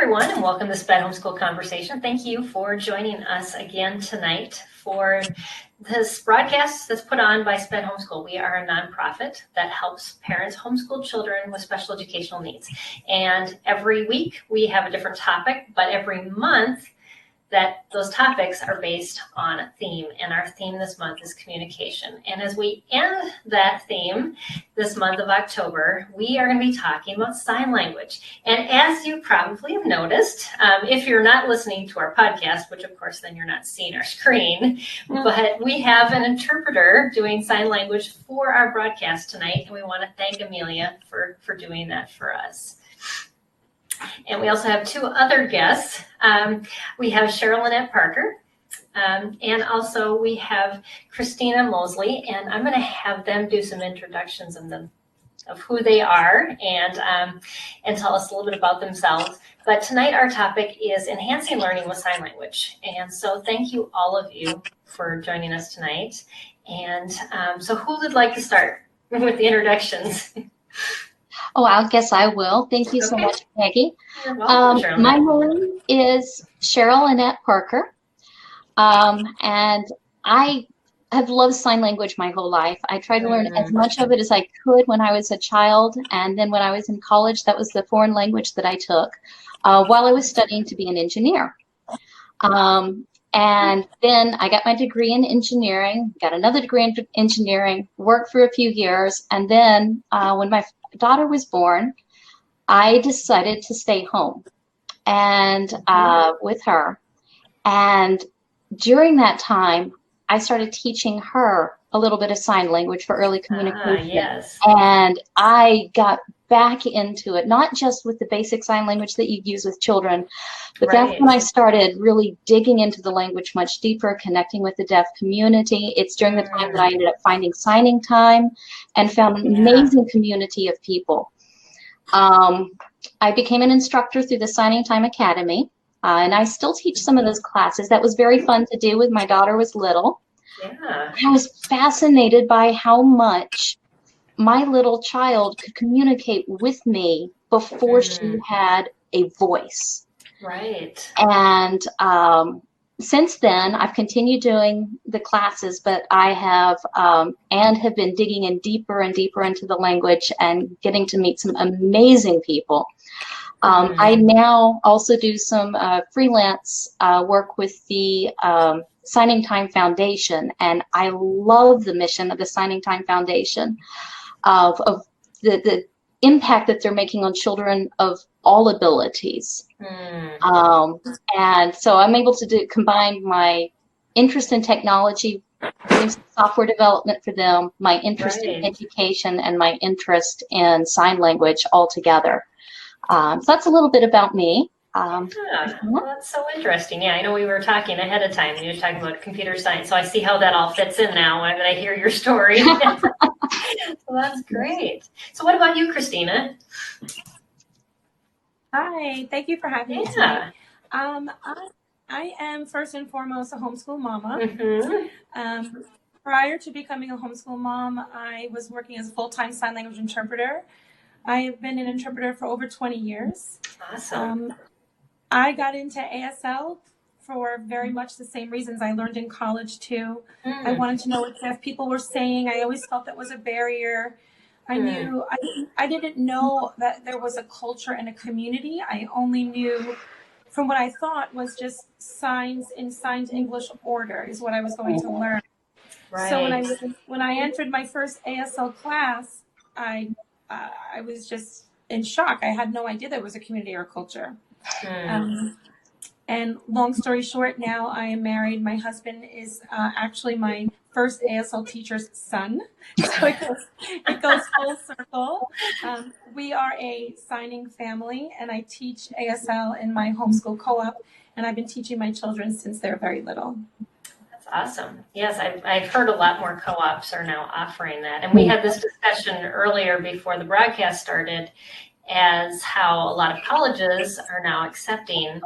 everyone, and welcome to SPED Homeschool Conversation. Thank you for joining us again tonight for this broadcast that's put on by SPED Homeschool. We are a nonprofit that helps parents homeschool children with special educational needs. And every week we have a different topic, but every month that those topics are based on a theme, and our theme this month is communication. And as we end that theme this month of October, we are going to be talking about sign language. And as you probably have noticed, if you're not listening to our podcast, which of course then you're not seeing our screen, but we have an interpreter doing sign language for our broadcast tonight, and we want to thank Emilia for doing that for us. And we also have two other guests. We have Cheryl-Annette Parker, and also we have Christina Mosleh, and I'm going to have them do some introductions of who they are and tell us a little bit about themselves. But tonight our topic is enhancing learning with sign language. And so thank you, all of you, for joining us tonight. And so who would like to start with the introductions? Oh, I guess I will. Thank you so much, Peggy. You're welcome, my name is Cheryl-Annette Parker, and I have loved sign language my whole life. I tried to learn as much of it as I could when I was a child, and then when I was in college, that was the foreign language that I took while I was studying to be an engineer. And then I got my degree in engineering, got another degree in engineering, worked for a few years, and then when my daughter was born, I decided to stay home and with her. And during that time, I started teaching her a little bit of sign language for early communication. Yes. And I got back into it, not just with the basic sign language that you use with children, but that's when I started really digging into the language much deeper, connecting with the deaf community. It's during the time that I ended up finding signing time and found an amazing community of people. I became an instructor through the Signing Time Academy, and I still teach some of those classes. That was very fun to do when my daughter was little. Yeah. I was fascinated by how much my little child could communicate with me before she had a voice. Right. And since then, I've continued doing the classes, but I have been digging in deeper and deeper into the language and getting to meet some amazing people. I now also do some freelance work with the Signing Time Foundation, and I love the mission of the Signing Time Foundation of the impact that they're making on children of all abilities. And so I'm able to combine my interest in technology, doing some software development for them, my interest in education, and my interest in sign language all together. So that's a little bit about me. Well, that's so interesting. Yeah, I know we were talking ahead of time, and you were talking about computer science, so I see how that all fits in now when I hear your story. So that's great. So what about you, Christina? Hi, thank you for having me tonight. I am first and foremost a homeschool mama. Prior to becoming a homeschool mom, I was working as a full-time sign language interpreter. I have been an interpreter for over 20 years. Awesome. I got into ASL for very much the same reasons I learned in college too. I wanted to know what deaf people were saying. I always felt that was a barrier. I knew I didn't know that there was a culture and a community. I only knew from what I thought was just signs in signed English order is what I was going to learn. So when I entered my first ASL class, I was just in shock. I had no idea there was a community or culture. And long story short, now I am married. My husband is actually my first ASL teacher's son. So it goes full circle. We are a signing family, and I teach ASL in my homeschool co-op, and I've been teaching my children since they're very little. That's awesome. Yes, I've heard a lot more co-ops are now offering that. And we had this discussion earlier before the broadcast started as how a lot of colleges are now accepting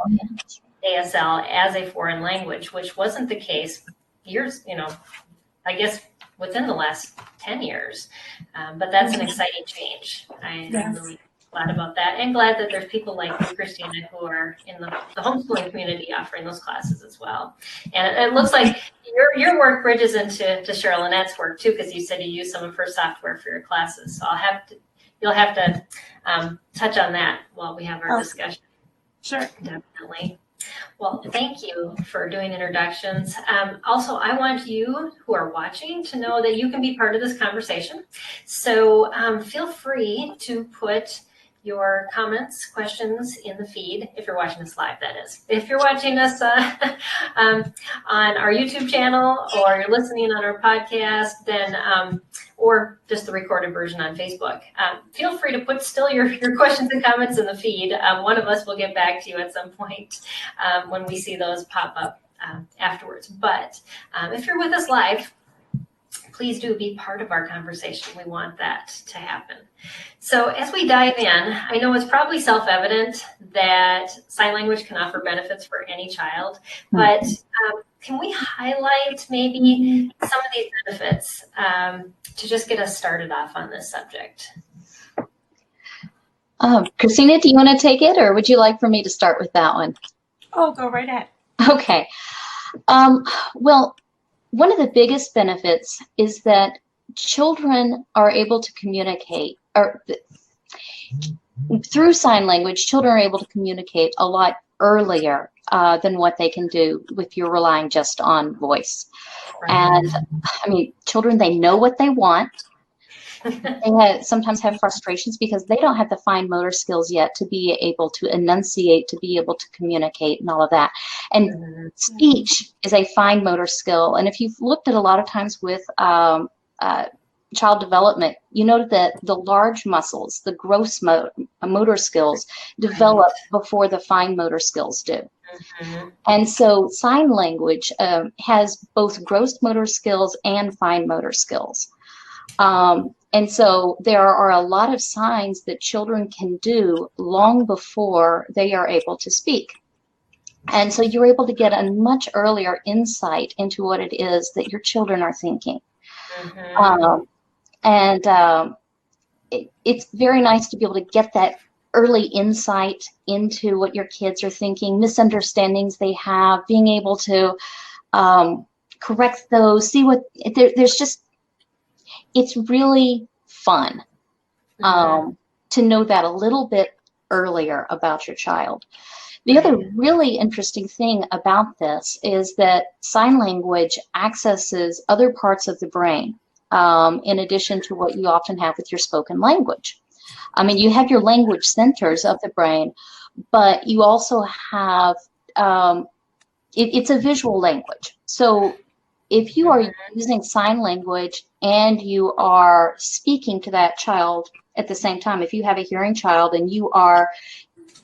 ASL as a foreign language, which wasn't the case years, I guess within the last 10 years. But that's an exciting change. I really glad about that, and glad that there's people like you, Christina, who are in the homeschooling community offering those classes as well. And it looks like your work bridges into Cheryl-Annette's work too, because you said you use some of her software for your classes. So you'll have to touch on that while we have our discussion. Sure. Definitely. Well, thank you for doing introductions. Also, I want you who are watching to know that you can be part of this conversation. So feel free to put your comments, questions in the feed, if you're watching us live, that is. If you're watching us on our YouTube channel, or you're listening on our podcast, then or just the recorded version on Facebook, feel free to put still your questions and comments in the feed. One of us will get back to you at some point when we see those pop up afterwards. But if you're with us live, please do be part of our conversation. We want that to happen. So as we dive in, I know it's probably self-evident that sign language can offer benefits for any child, but can we highlight maybe some of these benefits to just get us started off on this subject? Christina, do you want to take it, or would you like for me to start with that one? Oh, go right ahead. Okay. Well, one of the biggest benefits is that children are able to communicate, or through sign language, children are able to communicate a lot earlier than what they can do if you're relying just on voice. Right. And I mean, children, they know what they want. They sometimes have frustrations because they don't have the fine motor skills yet to be able to enunciate, to be able to communicate and all of that. And speech is a fine motor skill. And if you've looked at a lot of times with child development, you know that the large muscles, the gross motor skills, develop before the fine motor skills do. And so sign language has both gross motor skills and fine motor skills. And so there are a lot of signs that children can do long before they are able to speak. And so you're able to get a much earlier insight into what it is that your children are thinking. It's very nice to be able to get that early insight into what your kids are thinking, misunderstandings they have, being able to correct those, see what, there's just, it's really fun to know that a little bit earlier about your child. The other really interesting thing about this is that sign language accesses other parts of the brain in addition to what you often have with your spoken language. I mean, you have your language centers of the brain, but you also have, it's a visual language. So if you are using sign language and you are speaking to that child at the same time, if you have a hearing child and you are,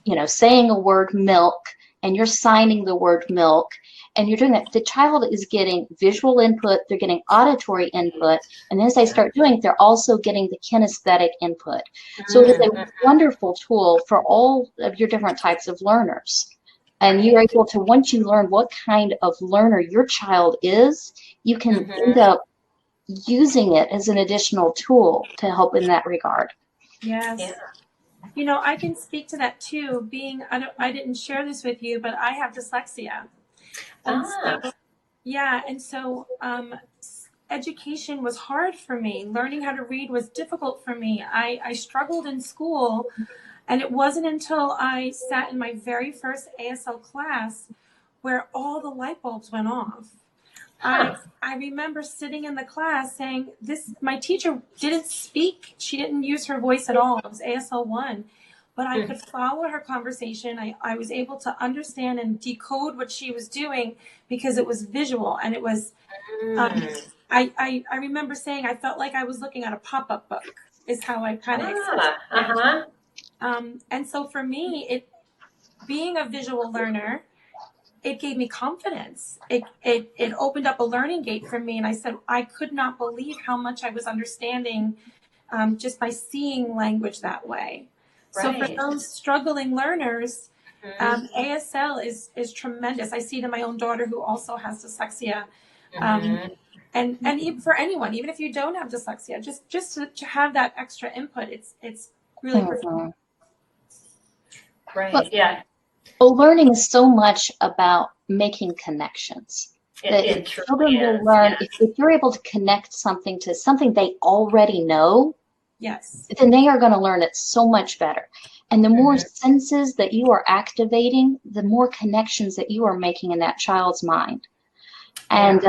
you know, saying a word milk and you're signing the word milk and you're doing that, the child is getting visual input, they're getting auditory input, and as they start doing it, they're also getting the kinesthetic input. So it is a wonderful tool for all of your different types of learners. And you're able to, once you learn what kind of learner your child is, you can end up using it as an additional tool to help in that regard. Yes. Yeah. You know, I can speak to that too, being, I didn't share this with you, but I have dyslexia. So, yeah, and so education was hard for me. Learning how to read was difficult for me. I struggled in school. And it wasn't until I sat in my very first ASL class where all the light bulbs went off. I remember sitting in the class saying, my teacher didn't speak. She didn't use her voice at all. It was ASL 1. But I could follow her conversation. I was able to understand and decode what she was doing because it was visual. And it was, I remember saying I felt like I was looking at a pop-up book is how I kind of expressed it. And so for me, being a visual learner, it gave me confidence. It opened up a learning gate for me. And I said, I could not believe how much I was understanding just by seeing language that way. Right. So for those struggling learners, ASL is tremendous. I see it in my own daughter who also has dyslexia. And even for anyone, even if you don't have dyslexia, just to have that extra input, it's really Right. But, Yeah. well, learning is so much about making connections. It truly Children will is. learn Yeah. if you're able to connect something to something they already know, Yes. then they are going to learn it so much better. And the more senses that you are activating, the more connections that you are making in that child's mind. And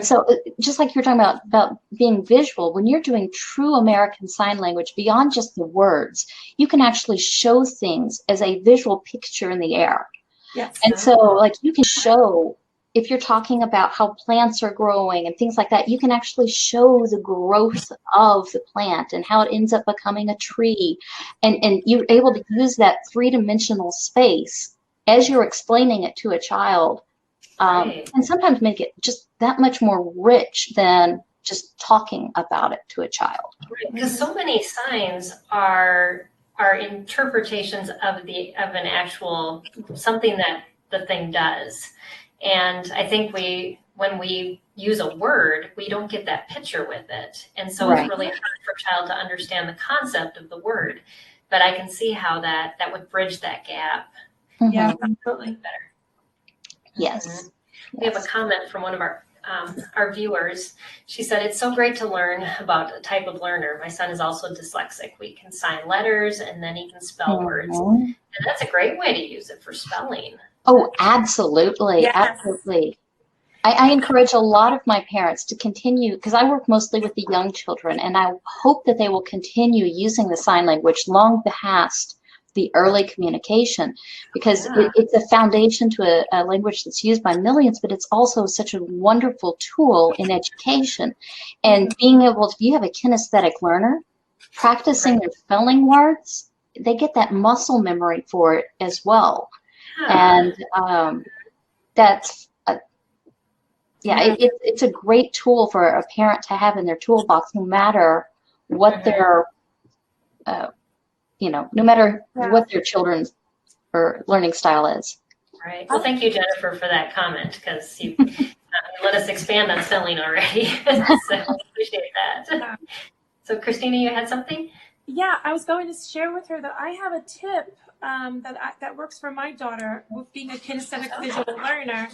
so just like you're talking about being visual, when you're doing true American Sign Language, beyond just the words, you can actually show things as a visual picture in the air. Yes. And so, like, you can show, if you're talking about how plants are growing and things like that, you can actually show the growth of the plant and how it ends up becoming a tree. And you're able to use that three-dimensional space as you're explaining it to a child, and sometimes make it just that much more rich than just talking about it to a child. Right, because so many signs are interpretations of an actual something that the thing does. And I think when we use a word, we don't get that picture with it. And so it's really hard for a child to understand the concept of the word. But I can see how that would bridge that gap. Yeah, absolutely. Better. Yes. We have a comment from one of our viewers. She said, "It's so great to learn about a type of learner. My son is also dyslexic. We can sign letters and then he can spell words. And that's a great way to use it for spelling." Oh, absolutely. Yes. Absolutely. I encourage a lot of my parents to continue, because I work mostly with the young children, and I hope that they will continue using the sign language long past the early communication, because it's a foundation to a language that's used by millions, but it's also such a wonderful tool in education. And being able to, if you have a kinesthetic learner, practicing their spelling words, they get that muscle memory for it as well. And that's, it's a great tool for a parent to have in their toolbox, no matter what their no matter what their children's or learning style is. Right. Well, thank you, Jennifer, for that comment, because you let us expand on spelling already. So I appreciate that. So, Christina, you had something? Yeah, I was going to share with her that I have a tip that works for my daughter with being a kinesthetic visual learner.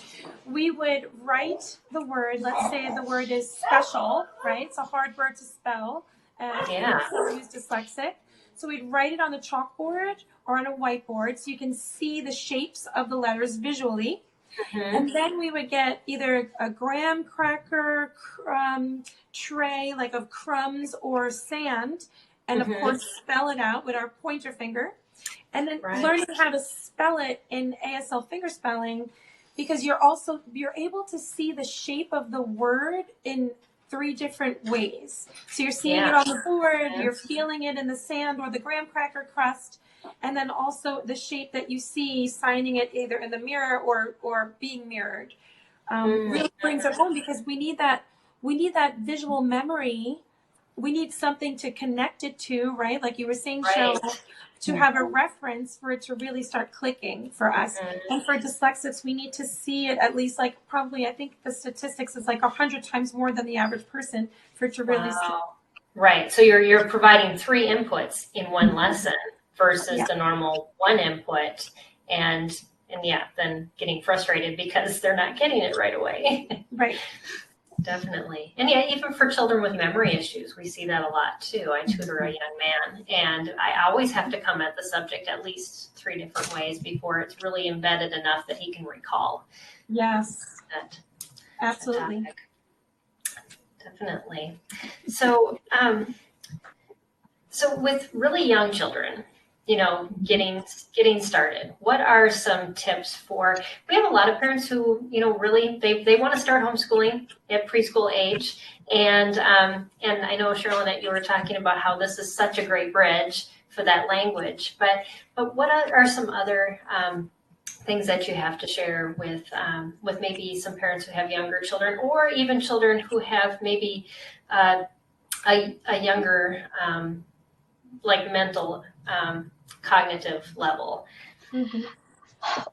We would write the word. Let's say the word is special, right? It's a hard word to spell. So use dyslexic. So we'd write it on the chalkboard or on a whiteboard so you can see the shapes of the letters visually. And then we would get either a graham cracker tray, like of crumbs or sand, and of course spell it out with our pointer finger. And then learning how to spell it in ASL finger spelling, because you're able to see the shape of the word in 3 different ways. So you're seeing it on the board, you're feeling it in the sand or the graham cracker crust, and then also the shape that you see signing it either in the mirror or being mirrored. Really brings it home, because we need that visual memory. We need something to connect it to, right? Like you were saying, Cheryl, to have a reference for it to really start clicking for us. And for dyslexics, we need to see it at least like probably, I think the statistics is like 100 times more than the average person for it to really see. Right. So you're providing 3 inputs in one lesson versus the normal 1 input, and then getting frustrated because they're not getting it right away. Right. Definitely. And even for children with memory issues, we see that a lot too. I tutor a young man, and I always have to come at the subject at least 3 different ways before it's really embedded enough that he can recall. Yes. Absolutely. Definitely. So, so with really young children, getting started, what are some tips we have a lot of parents who, really, they want to start homeschooling at preschool age. And I know, Cheryl-Annette, you were talking about how this is such a great bridge for that language, but what are some other things that you have to share with maybe some parents who have younger children, or even children who have maybe a younger, like mental, cognitive level?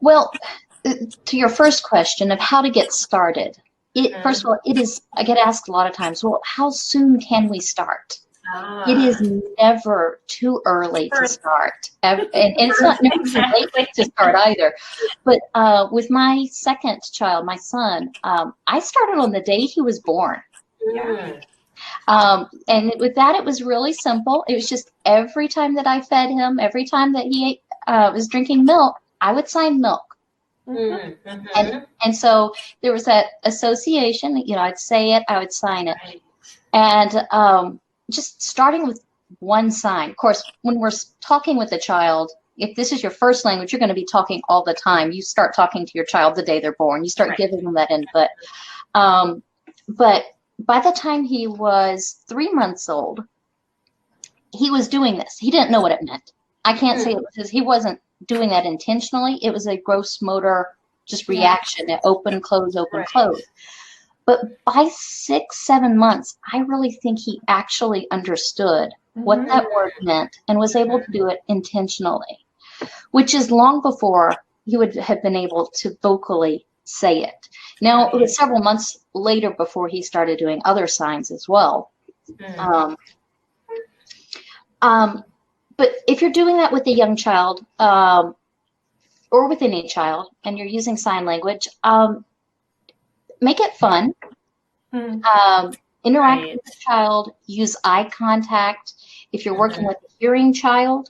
Well, to your first question of how to get started, first of all, I get asked a lot of times, well, how soon can we start? It is never too early to start. And it's not never too late to start either. But with my second child, my son, I started on the day he was born. And with that, it was really simple. It was just every time that I fed him, every time that he was drinking milk, I would sign milk. And so there was that association, you know, I'd say it, I would sign it. And just starting with one sign. Of course, when we're talking with a child, if this is your first language, you're going to be talking all the time. You start talking to your child the day they're born. You start giving them that input. But by the time he was 3 months old, he was doing this. He didn't know what it meant. I can't say it was because he wasn't doing that intentionally. It was a gross motor just reaction. Open, close, open, close. But by 6, 7 months, I really think he actually understood what that word meant and was able to do it intentionally, which is long before he would have been able to vocally say it. Now, it was several months later before he started doing other signs as well. But if you're doing that with a young child or with any child and you're using sign language, make it fun. Interact with the child, use eye contact. If you're working with a hearing child,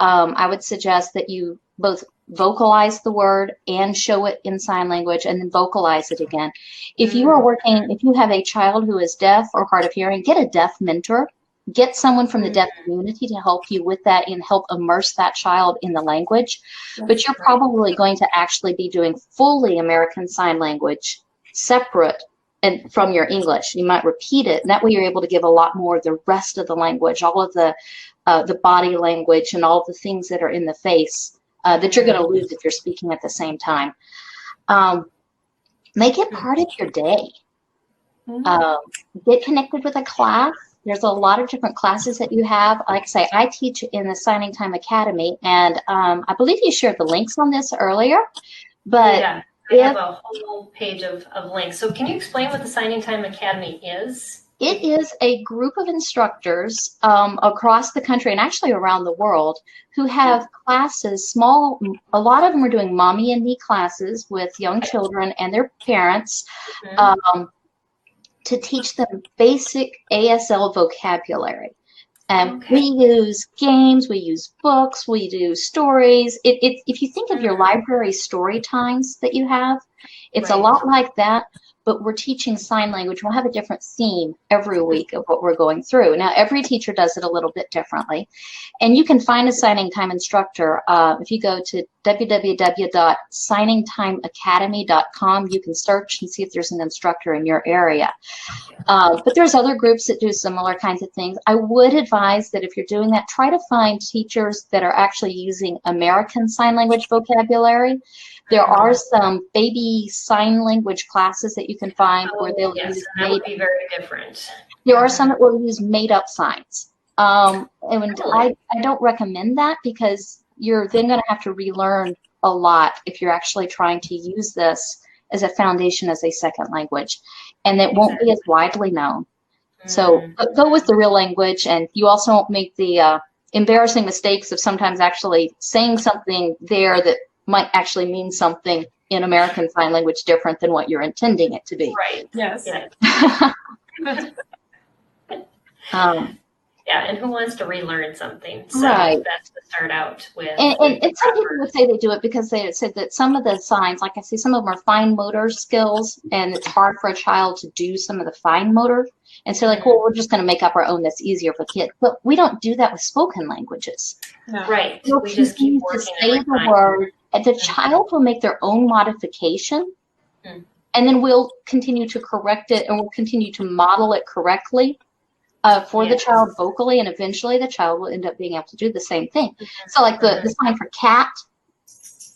I would suggest that you both vocalize the word and show it in sign language and then vocalize it again. If you are working, if you have a child who is deaf or hard of hearing, get a deaf mentor. Get someone from the deaf community to help you with that and help immerse that child in the language. But you're probably going to actually be doing fully American Sign Language separate and from your English. You might repeat it, and that way you're able to give a lot more of the rest of the language, all of the body language and all of the things that are in the face that you're going to lose if you're speaking at the same time. Make it part of your day. Get connected with a class. There's a lot of different classes that you have. Like I say, I teach in the Signing Time Academy, and I believe you shared the links on this earlier. But I have a whole page of links. So can you explain what the Signing Time Academy is? It is a group of instructors across the country and actually around the world who have classes, small, a lot of them are doing mommy and me classes with young children and their parents. To teach them basic ASL vocabulary. We use games, we use books, we do stories. If you think of your library story times that you have, it's a lot like that, but we're teaching sign language. We'll have a different theme every week of what we're going through. Now, every teacher does it a little bit differently. And you can find a Signing Time instructor. If you go to www.signingtimeacademy.com, you can search and see if there's an instructor in your area. But there's other groups that do similar kinds of things. I would advise that if you're doing that, try to find teachers that are actually using American Sign Language vocabulary. There are some baby sign language classes that you can find where they'll use that would be very different. There are some that will use made-up signs. And I don't recommend that because you're then going to have to relearn a lot if you're actually trying to use this as a foundation as a second language. And it won't be as widely known. So go with the real language, and you also won't make the embarrassing mistakes of sometimes actually saying something there that might actually mean something in American Sign Language different than what you're intending it to be. Right. Yes. And who wants to relearn something? So that's to start out with. And some people would say they do it because they said that some of the signs, like I say, some of them are fine motor skills, and it's hard for a child to do some of the fine motor. And so like, well, we're just going to make up our own that's easier for kids. But we don't do that with spoken languages. No. Right. We just keep to say the word, and the child will make their own modification, and then we'll continue to correct it, and we'll continue to model it correctly for the child vocally, and eventually the child will end up being able to do the same thing. So like the sign for cat,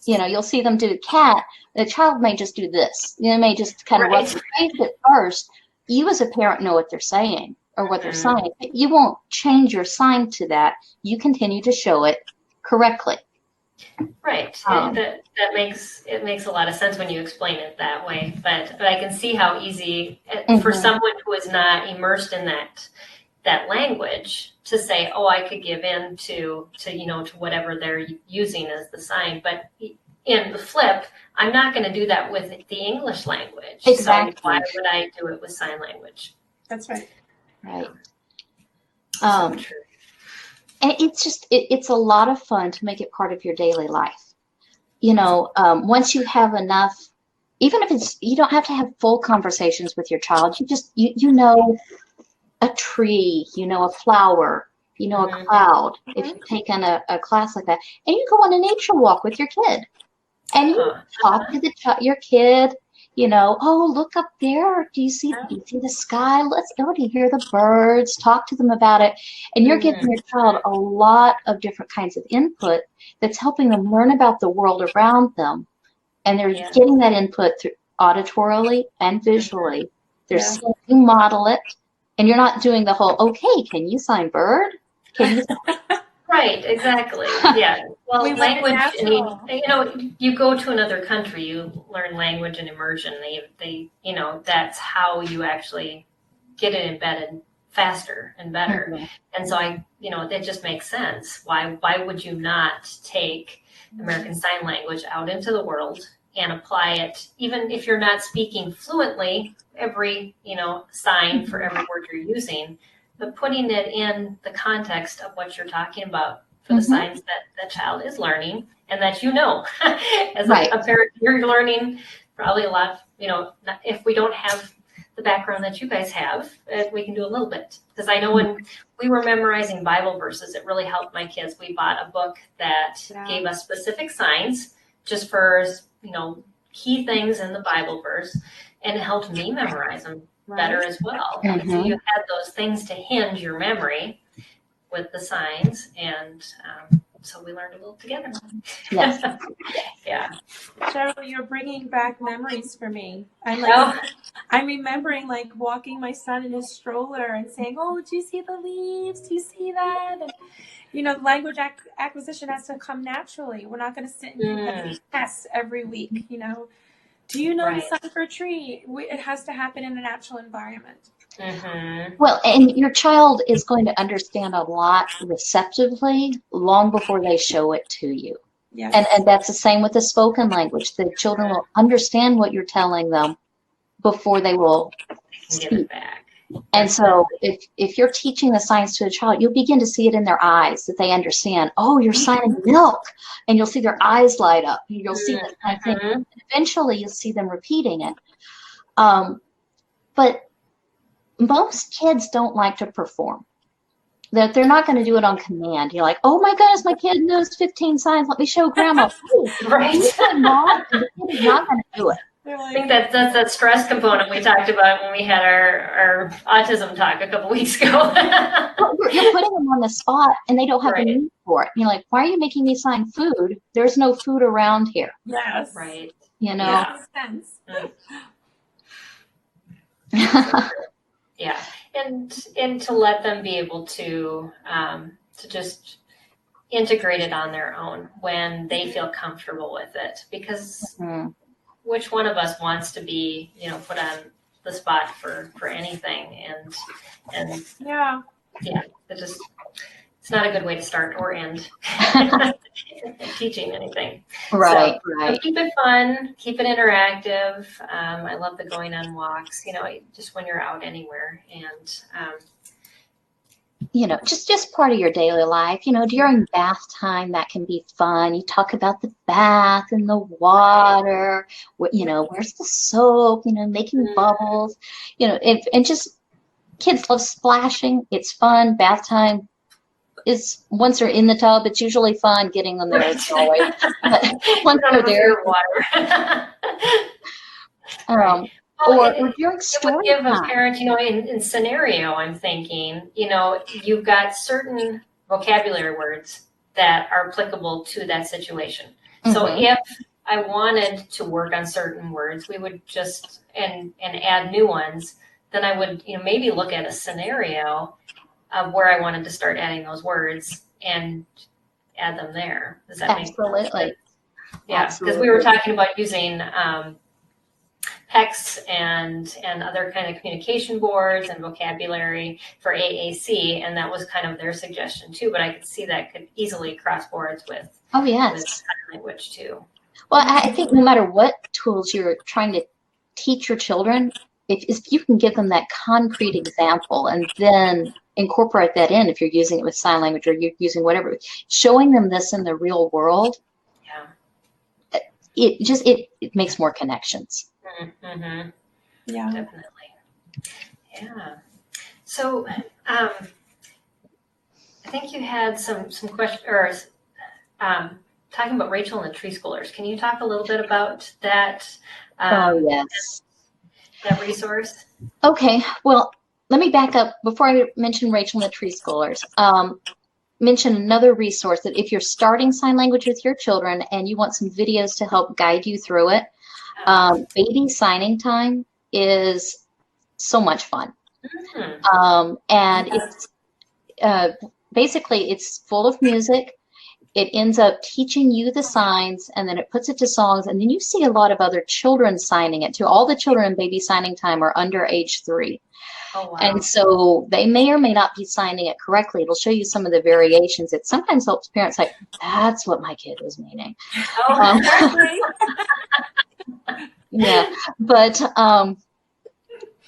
you know, you'll see them do cat. The child may just do this. You know, may just kind of rub their face at first. You as a parent know what they're saying or what they're saying. You won't change your sign to that. You continue to show it correctly. Right. That makes a lot of sense when you explain it that way. But I can see how easy for someone who is not immersed in that that language to say, oh, I could give in to whatever they're using as the sign. But in the flip, I'm not going to do that with the English language. Exactly. So why would I do it with sign language? That's right. Right. So true. And it's just, it's a lot of fun to make it part of your daily life. You know, once you have enough, even if you don't have to have full conversations with your child, you know a tree, you know a flower, you know a cloud, if you've taken a class like that. And you go on a nature walk with your kid. And you talk to your kid, you know, oh, look up there. Do you see the sky? Let's go to hear the birds, talk to them about it. And you're giving your child a lot of different kinds of input that's helping them learn about the world around them. And they're getting that input through auditorily and visually. They're seeing you model it. And you're not doing the whole, okay, can you sign bird? Can you Right, exactly. Yeah. Well, language, I mean, you know, you go to another country, you learn language and immersion. They, you know, that's how you actually get it embedded faster and better. And so it just makes sense. Why would you not take American Sign Language out into the world and apply it, even if you're not speaking fluently, every, sign for every word you're using, but putting it in the context of what you're talking about for the signs that the child is learning and that as a parent, you're learning probably a lot, if we don't have the background that you guys have, we can do a little bit. Because I know when we were memorizing Bible verses, it really helped my kids. We bought a book that gave us specific signs just for, key things in the Bible verse, and it helped me memorize them better as well. So you had those things to hinge your memory with the signs, and so we learned a little together. Yes. Yeah. Cheryl, you're bringing back memories for me. I'm remembering walking my son in his stroller and saying, "Oh, do you see the leaves? Do you see that?" And language acquisition has to come naturally. We're not going to sit and do tests every week. Do you know the sign for a tree? It has to happen in a natural environment. Well, and your child is going to understand a lot receptively long before they show it to you. Yes. And that's the same with the spoken language. The children will understand what you're telling them before they will speak. Give it back. And so if you're teaching the signs to a child, you'll begin to see it in their eyes that they understand, oh, you're signing milk. And you'll see their eyes light up. You'll see that kind of thing. And eventually you'll see them repeating it. But most kids don't like to perform. That they're not going to do it on command. You're like, oh my goodness, my kid knows 15 signs. Let me show grandma. Right. Mom, and the kid is not going to do it. I think that's that stress component we talked about when we had our autism talk a couple weeks ago. You're putting them on the spot, and they don't have a need for it. You're like, why are you making me sign food? There's no food around here. Yes. Right. Yeah. Yeah. And to let them be able to just integrate it on their own when they feel comfortable with it, because which one of us wants to be, put on the spot for anything? And it's not a good way to start or end teaching anything. Right. So keep it fun, keep it interactive. I love the going on walks, just when you're out anywhere, and just part of your daily life. During bath time, that can be fun. You talk about the bath and the water, where's the soap, making bubbles, and just kids love splashing. It's fun. Bath time is, once they're in the tub, it's usually fun getting them there. Always. Once they're there, water. Or during story would give time. a parent, in scenario, I'm thinking, you've got certain vocabulary words that are applicable to that situation. So if I wanted to work on certain words, we would just and add new ones. Then I would, maybe look at a scenario of where I wanted to start adding those words and add them there. Does that make sense? Absolutely. Yeah, because we were talking about using Hex and other kind of communication boards and vocabulary for AAC, and that was kind of their suggestion too. But I could see that could easily cross boards with with sign language too. Well, I think no matter what tools you're trying to teach your children, if you can give them that concrete example and then incorporate that in, if you're using it with sign language or you're using whatever, showing them this in the real world, it makes more connections. Mm-hmm. Yeah, Definitely. Yeah. So I think you had some questions or talking about Rachel and the Treeschoolers. Can you talk a little bit about that? Yes. That resource. Okay. Well, let me back up before I mention Rachel and the Treeschoolers. Mention another resource that if you're starting sign language with your children and you want some videos to help guide you through it, baby signing time is so much fun. And it's basically it's full of music. It ends up teaching you the signs, and then it puts it to songs, and then you see a lot of other children signing it too. All the children in baby signing time are under age 3. Oh, wow. And so they may or may not be signing it correctly. It'll show you some of the variations. It sometimes helps parents like, that's what my kid was meaning. Oh, yeah, but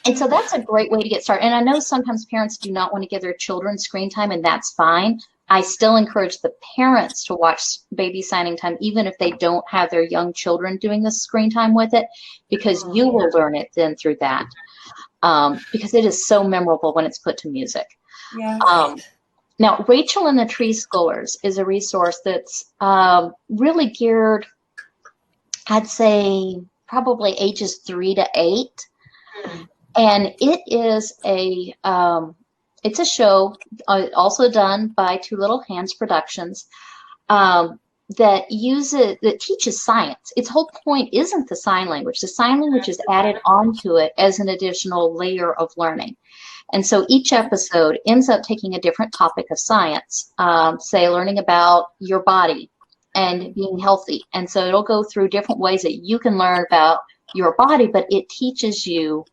and so that's a great way to get started. And I know sometimes parents do not want to give their children screen time, and that's fine. I still encourage the parents to watch baby signing time, even if they don't have their young children doing the screen time with it, because you will learn it then through that. Because it is so memorable when it's put to music. Yeah. Now, Rachel and the Treeschoolers is a resource that's really geared, I'd say, probably ages 3 to 8. And it is it's a show also done by Two Little Hands Productions that teaches science. Its whole point isn't the sign language. The sign language is added onto it as an additional layer of learning. And so each episode ends up taking a different topic of science, say learning about your body and being healthy. And so it'll go through different ways that you can learn about your body, but it teaches you,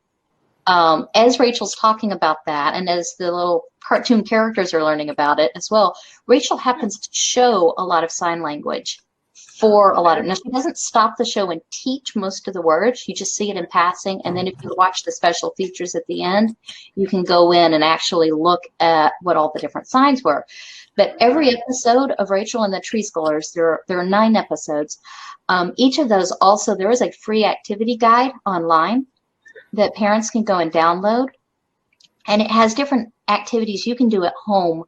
as Rachel's talking about that, and as the little cartoon characters are learning about it as well, Rachel happens to show a lot of sign language for a lot of, now she doesn't stop the show and teach most of the words, you just see it in passing, and then if you watch the special features at the end, you can go in and actually look at what all the different signs were. But every episode of Rachel and the Treeschoolers, there are 9 episodes. Each of those also, there is a free activity guide online that parents can go and download, and it has different activities you can do at home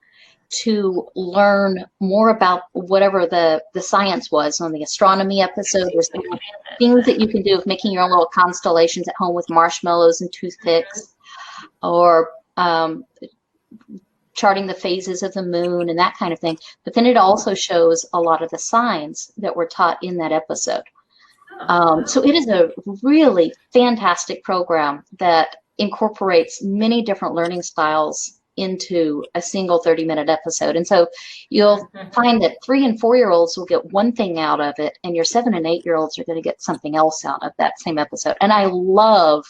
to learn more about whatever the science was. On the astronomy episode, there's things that you can do of making your own little constellations at home with marshmallows and toothpicks, or charting the phases of the moon and that kind of thing. But then it also shows a lot of the signs that were taught in that episode. So it is a really fantastic program that incorporates many different learning styles into a single 30-minute episode. And so you'll find that 3- and 4-year-olds will get one thing out of it, and your 7- and 8-year-olds are going to get something else out of that same episode. And I love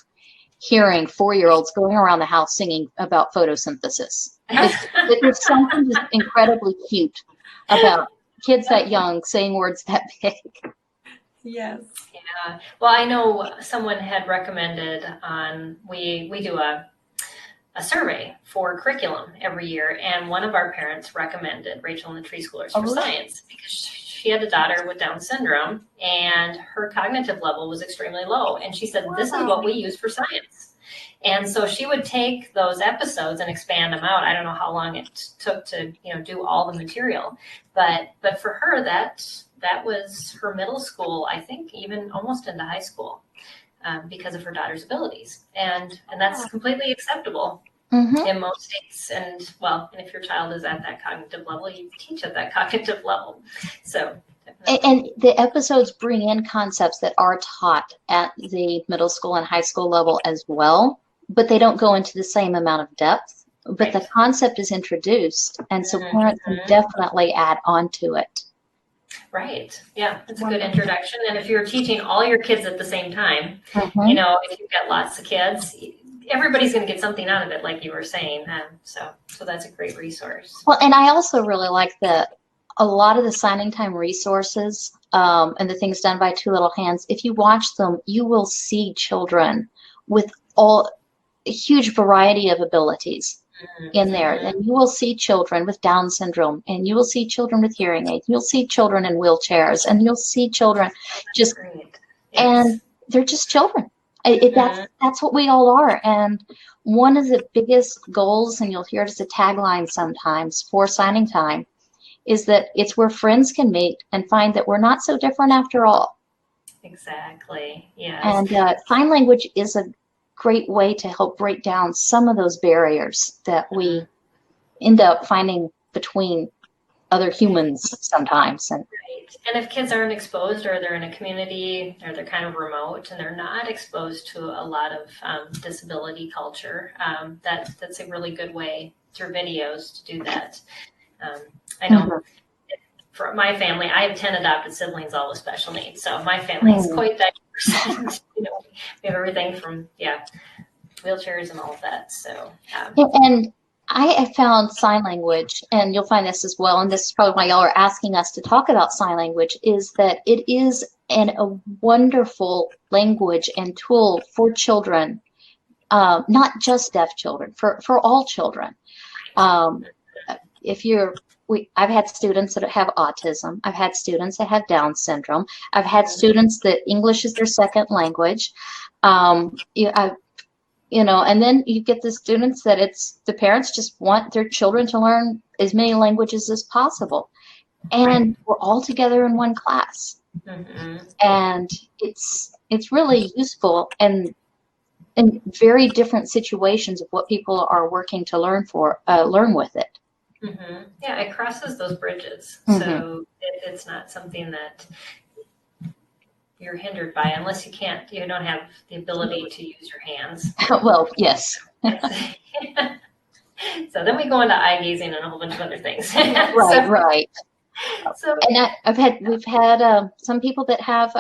hearing 4-year-olds going around the house singing about photosynthesis. There's something just incredibly cute about kids that young saying words that big. Yes. Yeah. Well, I know someone had recommended we do a survey for curriculum every year, and one of our parents recommended Rachel and the Treeschoolers for science because she had a daughter with Down syndrome and her cognitive level was extremely low. And she said, this is what we use for science. And so she would take those episodes and expand them out. I don't know how long it took to, do all the material, but for her, that was her middle school, I think, even almost into high school, because of her daughter's abilities. And that's completely acceptable in most states. And if your child is at that cognitive level, you teach at that cognitive level. So definitely. And the episodes bring in concepts that are taught at the middle school and high school level as well, but they don't go into the same amount of depth. But the concept is introduced, and so parents can definitely add on to it. Right. Yeah, it's a good introduction. And if you're teaching all your kids at the same time, if you've got lots of kids, everybody's going to get something out of it, like you were saying. So that's a great resource. Well, and I also really like that a lot of the signing time resources and the things done by Two Little Hands, if you watch them, you will see children with a huge variety of abilities in there. And you will see children with Down syndrome, and you will see children with hearing aids. You'll see children in wheelchairs, and you'll see children just, and they're just children. That's what we all are. And one of the biggest goals, and you'll hear it as a tagline sometimes for signing time, is that it's where friends can meet and find that we're not so different after all. Exactly. Yeah. And sign language is a great way to help break down some of those barriers that we end up finding between other humans sometimes. And if kids aren't exposed, or they're in a community, or they're kind of remote and they're not exposed to a lot of disability culture, that's a really good way through videos to do that. I know for my family, I have 10 adopted siblings, all with special needs. So my family is quite diverse. We have everything from, wheelchairs and all of that. So, and I have found sign language, and you'll find this as well, and this is probably why y'all are asking us to talk about sign language, is that it is a wonderful language and tool for children, not just deaf children, for all children. I've had students that have autism. I've had students that have Down syndrome. I've had students that English is their second language. And then you get the students that the parents just want their children to learn as many languages as possible. And we're all together in one class. And it's really useful and in very different situations of what people are working to learn with it. Yeah, it crosses those bridges. So it's not something that you're hindered by, unless you don't have the ability to use your hands. Well, yes. So then we go into eye gazing and a whole bunch of other things. Right. So, and we've had some people that have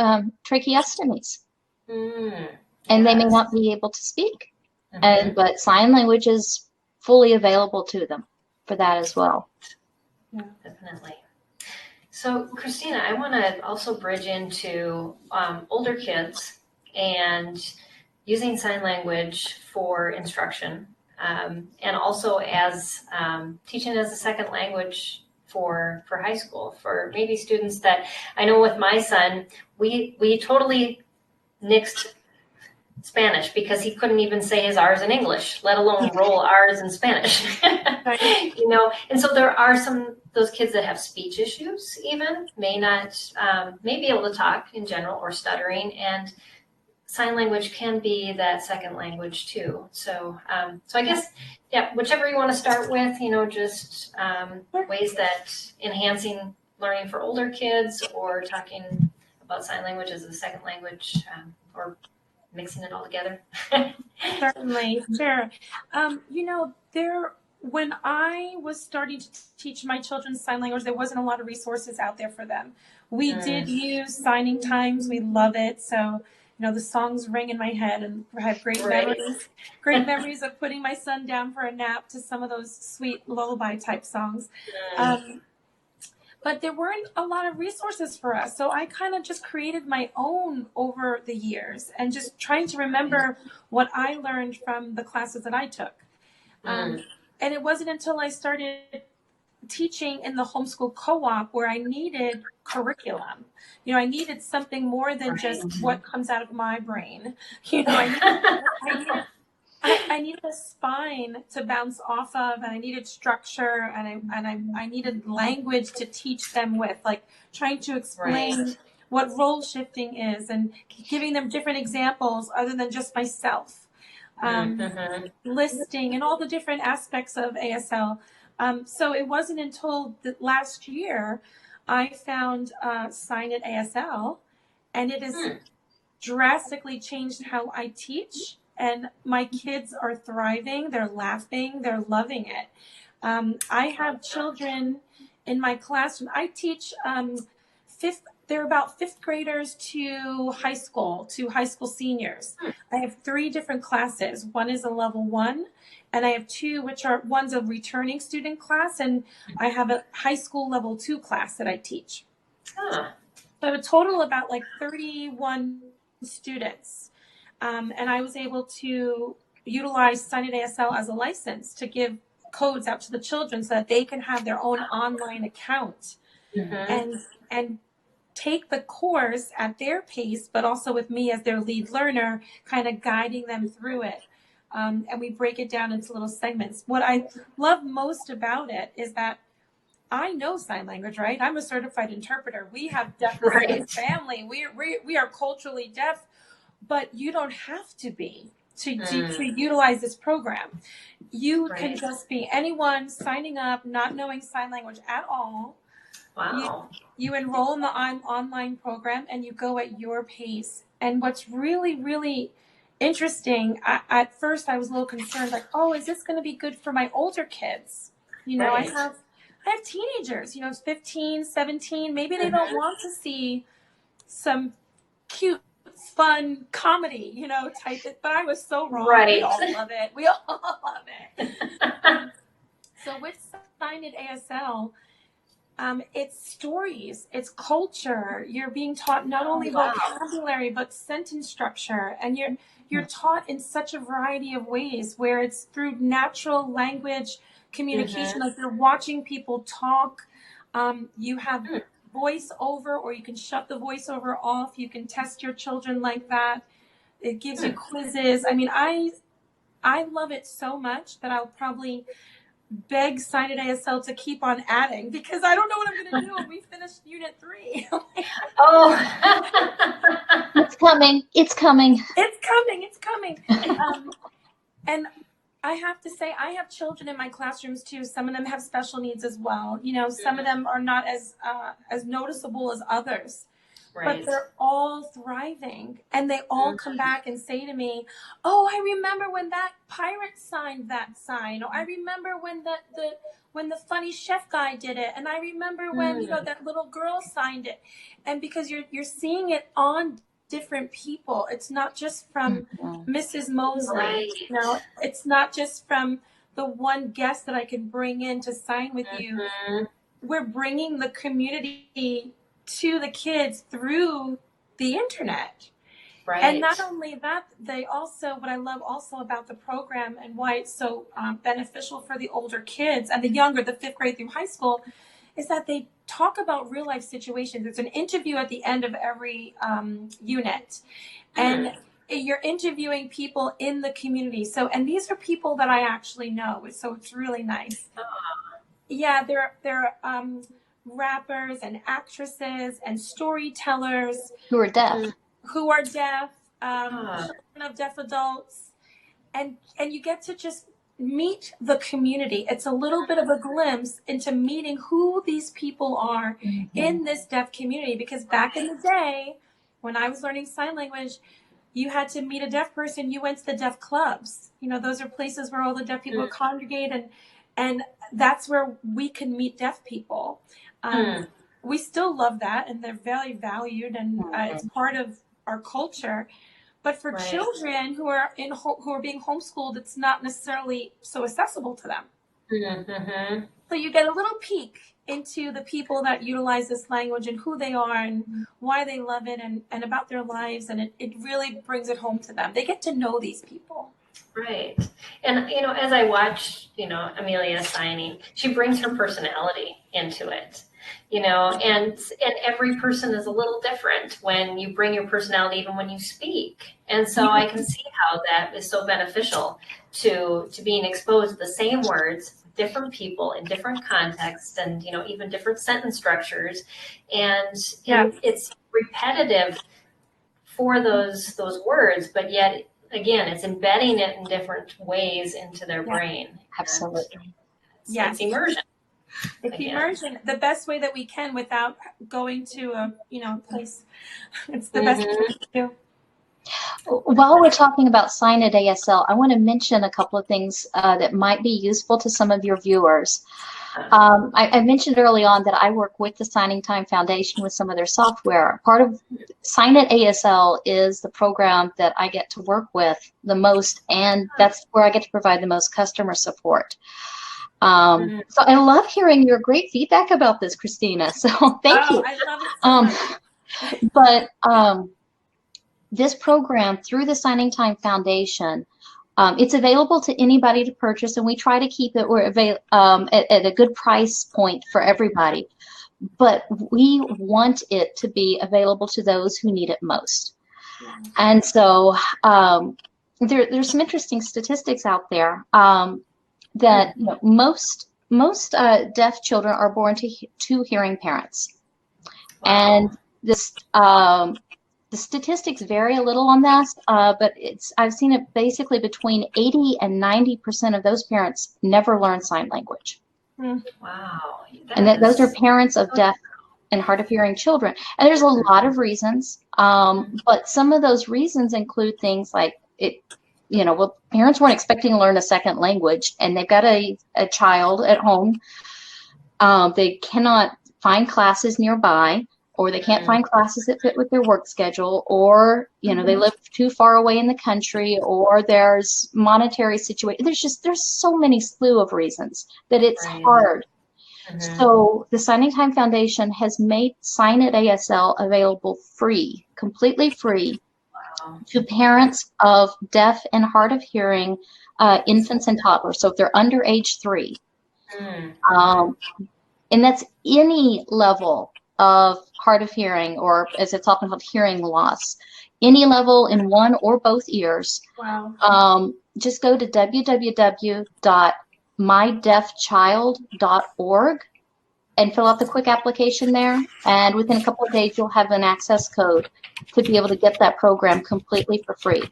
tracheostomies, and they may not be able to speak, but sign language is fully available to them for that as well. Yeah, definitely. So, Christina, I want to also bridge into older kids and using sign language for instruction, and also as teaching as a second language for high school, for maybe students that I know with my son, we totally nixed Spanish because he couldn't even say his R's in English, let alone roll R's in Spanish. And so there are those kids that have speech issues, even may be able to talk in general, or stuttering, and sign language can be that second language too. So I guess, whichever you want to start with, just ways that enhancing learning for older kids, or talking about sign language as a second language, or mixing it all together. Certainly, sure. When I was starting to teach my children sign language, there wasn't a lot of resources out there for them. We did use signing times. We love it. So, the songs ring in my head, and I have great memories of putting my son down for a nap to some of those sweet lullaby type songs. But there weren't a lot of resources for us. So I kind of just created my own over the years, and just trying to remember what I learned from the classes that I took. And it wasn't until I started teaching in the homeschool co-op where I needed curriculum. I needed something more than just what comes out of my brain. I needed a spine to bounce off of, and I needed structure, and I needed language to teach them with, like trying to explain what role shifting is, and giving them different examples other than just myself. Listing and all the different aspects of ASL. So it wasn't until last year I found Sign at ASL, and it has drastically changed how I teach. And my kids are thriving. They're laughing. They're loving it. I have children in my classroom. I teach they're about fifth graders to high school seniors. I have 3 different classes. One is a level 1, and I have 2, one's a returning student class, and I have a high school level 2 class that I teach. So I have a total of about like 31 students. And I was able to utilize Signed ASL as a license to give codes out to the children so that they can have their own online account and take the course at their pace, but also with me as their lead learner, kind of guiding them through it. And we break it down into little segments. What I love most about it is that I know sign language, right? I'm a certified interpreter. We have deafness in the family. We are culturally deaf, but you don't have to be to utilize this program. You can just be anyone signing up, not knowing sign language at all. Wow. You enroll in the online program and you go at your pace. And what's really, really interesting, at first I was a little concerned, like, oh, is this going to be good for my older kids? You know, I have teenagers, 15, 17, maybe they don't want to see some cute, fun comedy, type it, but I was so wrong. We all love it. We all love it. So with Signed ASL, it's stories, it's culture. You're being taught not only vocabulary, but sentence structure. And you're taught in such a variety of ways where it's through natural language communication, like you're watching people talk. You have voiceover, or you can shut the voiceover off. You can test your children like that. It gives you quizzes. I mean, I love it so much that I'll probably beg Signed ASL to keep on adding, because I don't know what I'm going to do when we finish Unit 3. It's coming. It's coming. It's coming. And I have to say, I have children in my classrooms too. Some of them have special needs as well. Some of them are not as noticeable as others. But they're all thriving, and they all come back and say to me, oh, I remember when that pirate signed that sign, or I remember when the funny chef guy did it, and I remember when that little girl signed it. And because you're seeing it on different people, it's not just from Mrs. Mosleh, it's not just from the one guest that I can bring in to sign with you. We're bringing the community to the kids through the internet. And not only that, what I love also about the program and why it's so beneficial for the older kids and the younger, the 5th grade through high school, is that they talk about real life situations. There's an interview at the end of every unit, and you're interviewing people in the community. And these are people that I actually know. So it's really nice. Yeah, they're rappers and actresses and storytellers who are deaf, children of deaf adults, and you get to just meet the community. It's a little bit of a glimpse into meeting who these people are in this deaf community, because back in the day when I was learning sign language, you had to meet a deaf person. You went to the deaf clubs. Those are places where all the deaf people congregate, and that's where we can meet deaf people. We still love that, and they're very valued, and it's part of our culture. But for children who are being homeschooled, it's not necessarily so accessible to them. So you get a little peek into the people that utilize this language and who they are and why they love it, and about their lives, and it really brings it home to them. They get to know these people. Right. And, as I watch, Amelia signing, she brings her personality into it, and every person is a little different when you bring your personality, even when you speak. And so I can see how that is so beneficial to being exposed to the same words, different people in different contexts, and, even different sentence structures. And it's repetitive for those words, but yet, again, it's embedding it in different ways into their brain. Absolutely. It's immersion. It's immersion, the best way that we can without going to a place. It's the best way to do. While we're talking about Signed ASL, I want to mention a couple of things that might be useful to some of your viewers. I mentioned early on that I work with the Signing Time Foundation with some of their software. Part of Sign It ASL is the program that I get to work with the most, and that's where I get to provide the most customer support. So I love hearing your great feedback about this, Christina. So thank you. I love it so much. But this program through the Signing Time Foundation, it's available to anybody to purchase, and we try to keep it at a good price point for everybody. But we want it to be available to those who need it most. And so there's some interesting statistics out there that most deaf children are born to hearing parents. And this the statistics vary a little on that, but I've seen it basically between 80 and 90% of those parents never learn sign language. Wow. And those are parents of deaf and hard of hearing children. And there's a lot of reasons, but some of those reasons include things like parents weren't expecting to learn a second language, and they've got a child at home. They cannot find classes nearby, or they can't find classes that fit with their work schedule, or they live too far away in the country, or there's monetary situation. There's so many slew of reasons that it's hard. So the Signing Time Foundation has made Sign It ASL available free, completely free, to parents of deaf and hard of hearing infants and toddlers. So if they're under age 3, and that's any level of hard of hearing, or as it's often called, hearing loss, any level in one or both ears. Just go to www.mydeafchild.org and fill out the quick application there. And within a couple of days, you'll have an access code to be able to get that program completely for free.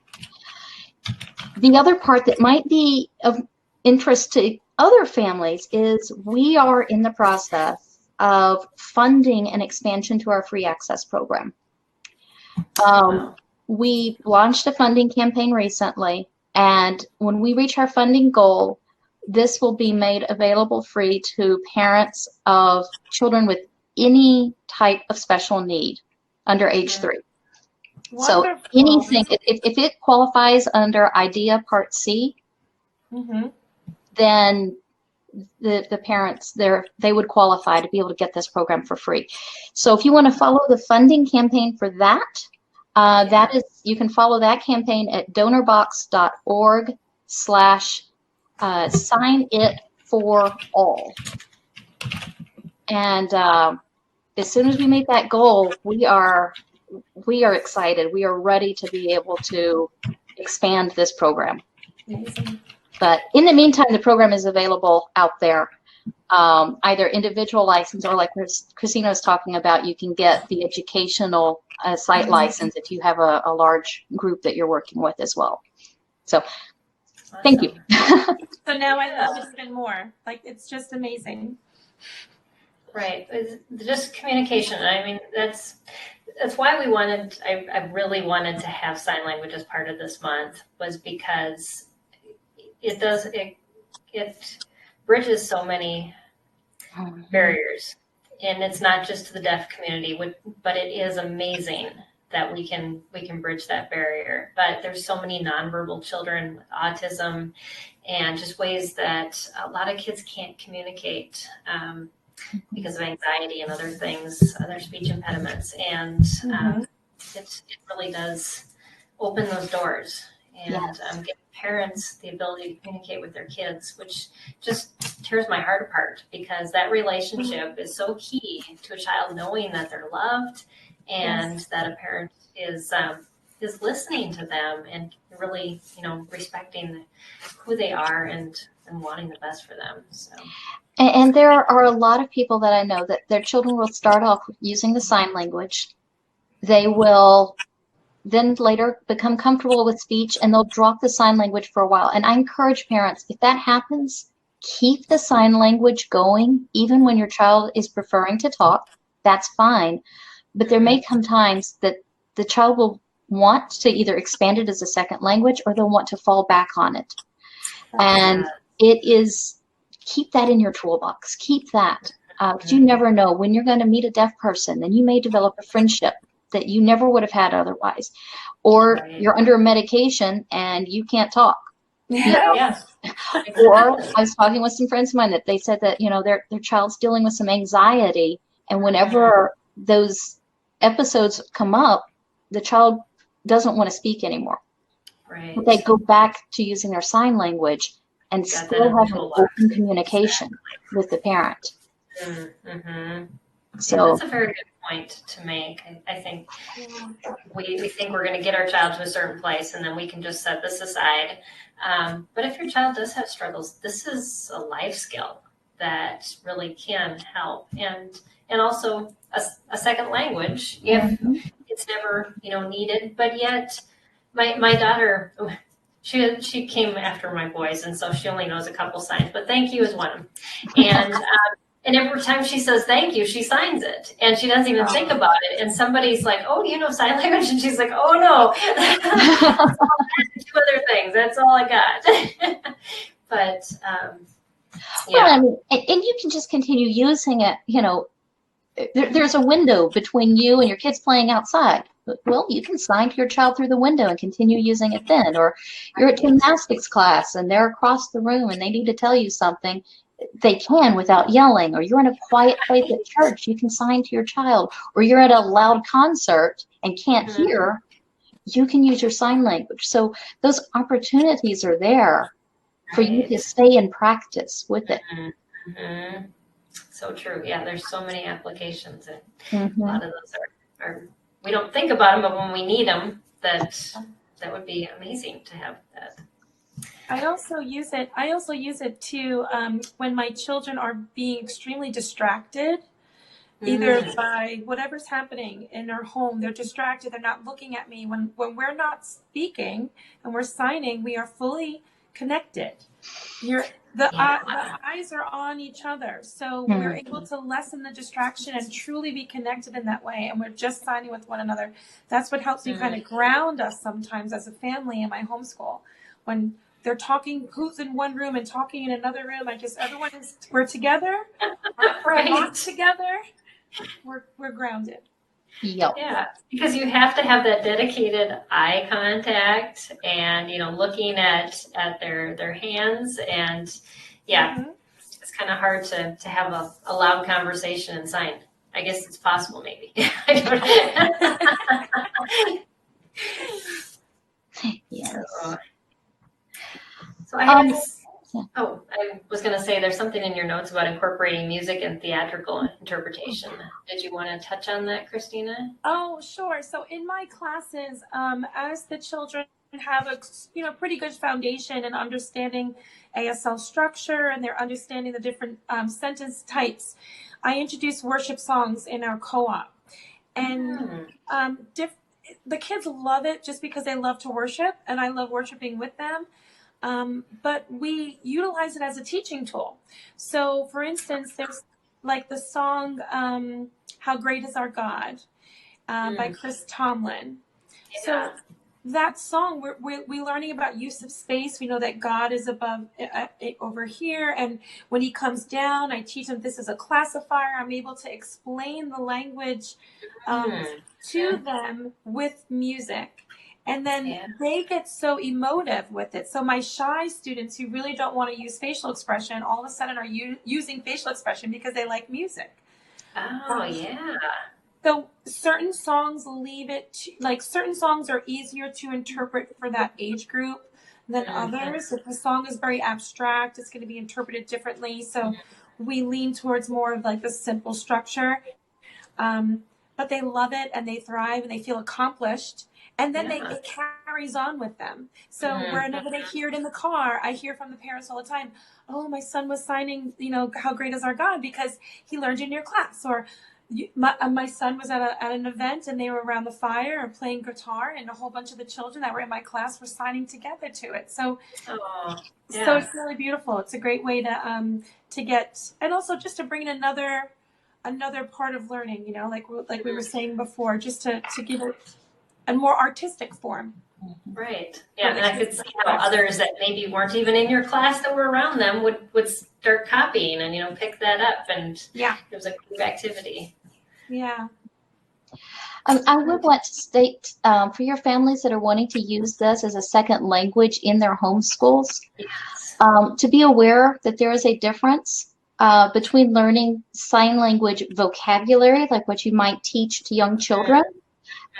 The other part that might be of interest to other families is we are in the process of funding an expansion to our free access program. We launched a funding campaign recently, and when we reach our funding goal, this will be made available free to parents of children with any type of special need under age 3. Wonderful. So anything, if it qualifies under IDEA Part C, then the parents they would qualify to be able to get this program for free. So if you want to follow the funding campaign for that, you can follow that campaign at donorbox.org/sign-it-for-all. And as soon as we meet that goal, we are excited. We are ready to be able to expand this program. Amazing. But in the meantime, the program is available out there, either individual license, or like Christina was talking about, you can get the educational site license if you have a large group that you're working with as well. So thank you. So now I love it even more. Like, it's just amazing. Right. It's just communication. I mean, that's why I really wanted to have sign language as part of this month, was because it bridges so many barriers, and it's not just to the deaf community, but it is amazing that we can bridge that barrier. But there's so many nonverbal children with autism, and just ways that a lot of kids can't communicate because of anxiety and other things, other speech impediments, and it really does open those doors and give parents the ability to communicate with their kids, which just tears my heart apart, because that relationship is so key to a child, knowing that they're loved and that a parent is listening to them and really, respecting who they are and wanting the best for them. So. And there are a lot of people that I know that their children will start off using the sign language. They will then later become comfortable with speech, and they'll drop the sign language for a while. And I encourage parents, if that happens, keep the sign language going, even when your child is preferring to talk. That's fine. But there may come times that the child will want to either expand it as a second language, or they'll want to fall back on it. And it is keep that in your toolbox. Keep that. Because you never know when you're going to meet a deaf person, then you may develop a friendship that you never would have had otherwise. Or you're under medication and you can't talk. Yes. Or I was talking with some friends of mine that they said that, their child's dealing with some anxiety. And whenever those episodes come up, the child doesn't want to speak anymore. Right. But they go back to using their sign language and still have an open communication with the parent. Mm-hmm. So that's a very good point to make. I think we think we're going to get our child to a certain place and then we can just set this aside. But if your child does have struggles, this is a life skill that really can help. And also a second language if it's never, needed. But yet my daughter, she came after my boys, and so she only knows a couple signs, but thank you is one of them. And every time she says thank you, she signs it, and she doesn't even think about it. And somebody's like, "Oh, do you know sign language?" And she's like, "Oh no, two other things. That's all I got." But well, and you can just continue using it. There's a window between you and your kids playing outside. Well, you can sign to your child through the window and continue using it then. Or you're at gymnastics class and they're across the room and they need to tell you something. They can without yelling. Or you're in a quiet place at church, you can sign to your child. Or you're at a loud concert and can't hear, you can use your sign language. So those opportunities are there for you to stay in practice with it. Mm-hmm. So true. Yeah, there's so many applications, and a lot of those are we don't think about them, but when we need them, that would be amazing to have that. I also use it too when my children are being extremely distracted, either by whatever's happening in their home. They're distracted. They're not looking at me. When we're not speaking and we're signing, we are fully connected. The eyes are on each other, so we're able to lessen the distraction and truly be connected in that way, and we're just signing with one another. That's what helps me kind of ground us sometimes as a family in my homeschool. When they're talking, who's in one room and talking in another room, we're together, we're locked together, we're grounded. Yep. Yeah, because you have to have that dedicated eye contact and, looking at their hands, and it's kind of hard to have a loud conversation and sign. I guess it's possible, maybe. I don't know. Yes. So I was going to say there's something in your notes about incorporating music and theatrical interpretation. Did you want to touch on that, Christina? Oh, sure. So in my classes, as the children have a pretty good foundation in understanding ASL structure and they're understanding the different sentence types, I introduce worship songs in our co-op. And the kids love it just because they love to worship, and I love worshiping with them. But we utilize it as a teaching tool. So, for instance, there's like the song "How Great Is Our God" by Chris Tomlin. Yeah. So that song, we're learning about use of space. We know that God is above over here, and when He comes down, I teach them this is a classifier. I'm able to explain the language to them with music. And then they get so emotive with it. So my shy students who really don't want to use facial expression, all of a sudden are using facial expression because they like music. Oh, yeah. So certain songs certain songs are easier to interpret for that age group than others. If the song is very abstract, it's going to be interpreted differently. So we lean towards more of like the simple structure. But they love it and they thrive and they feel accomplished. And then it carries on with them. So whenever they hear it in the car, I hear from the parents all the time, "Oh, my son was signing, how great is our God because he learned in your class." Or my son was at an event and they were around the fire and playing guitar, and a whole bunch of the children that were in my class were signing together to it. So, so it's really beautiful. It's a great way to get, and also just to bring in another part of learning, like we were saying before, just to give it a more artistic form. Right. Yeah, and I could see how others that maybe weren't even in your class that were around them would start copying and, pick that up, and it was a group activity. Yeah. I would like to state for your families that are wanting to use this as a second language in their homeschools, Yes. to be aware that there is a difference between learning sign language vocabulary, like what you might teach to young children,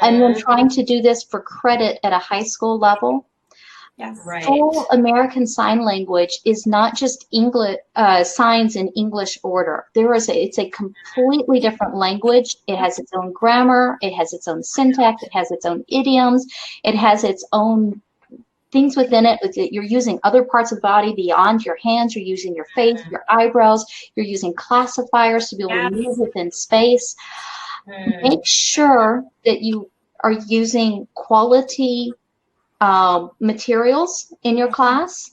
and then trying to do this for credit at a high school level. Yes. Right. Full American Sign Language is not just English signs in English order. It's a completely different language. It has its own grammar. It has its own syntax. It has its own idioms. It has its own things within it. You're using other parts of the body beyond your hands. You're using your face, your eyebrows. You're using classifiers to be able to move within space. Make sure that you are using quality materials in your class,